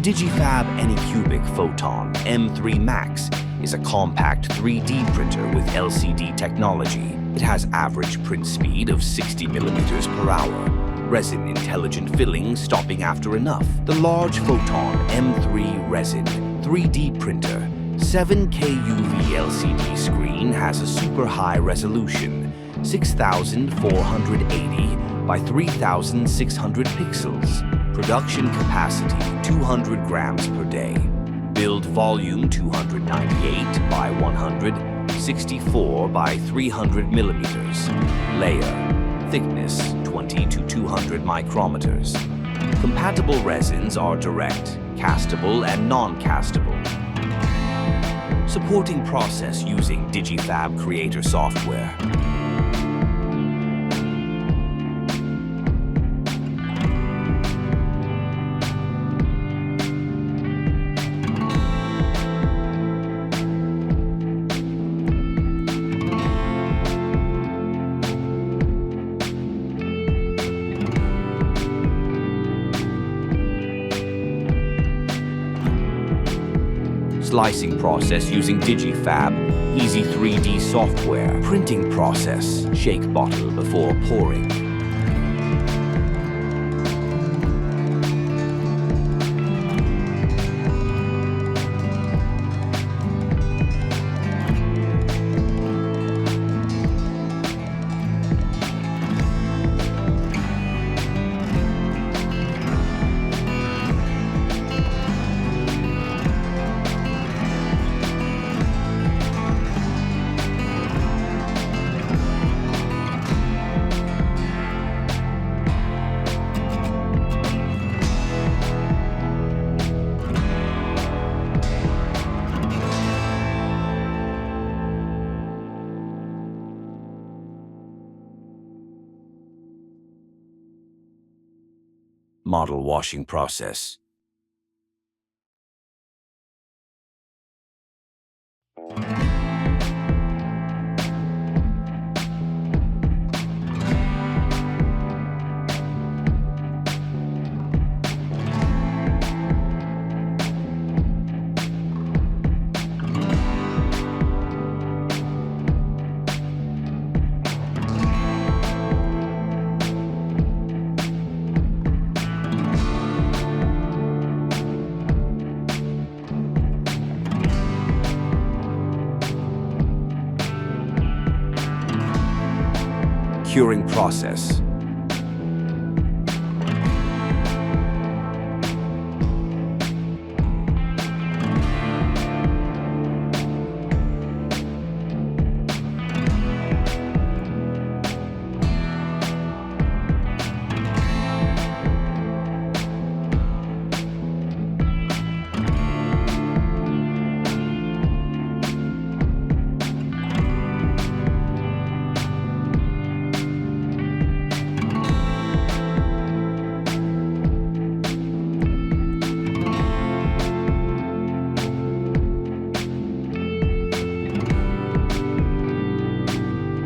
The DIGIFABB Anycubic Photon M3 Max is a compact 3D printer with LCD technology. It has average print speed of 60 millimeters per hour. Resin intelligent filling stopping after enough. The large Photon M3 Resin 3D printer 7K UV LCD screen has a super high resolution 6480 by 3600 pixels. Production capacity 200 grams per day. Build volume 298 by 164 by 300 millimeters. Layer thickness 20 to 200 micrometers. Compatible resins are direct, castable, and non-castable. Supporting process using DIGIFABB Creator software. Slicing process using DIGIFABB, Easy 3D software. Printing process, shake bottle before pouring. Model washing process. Curing process.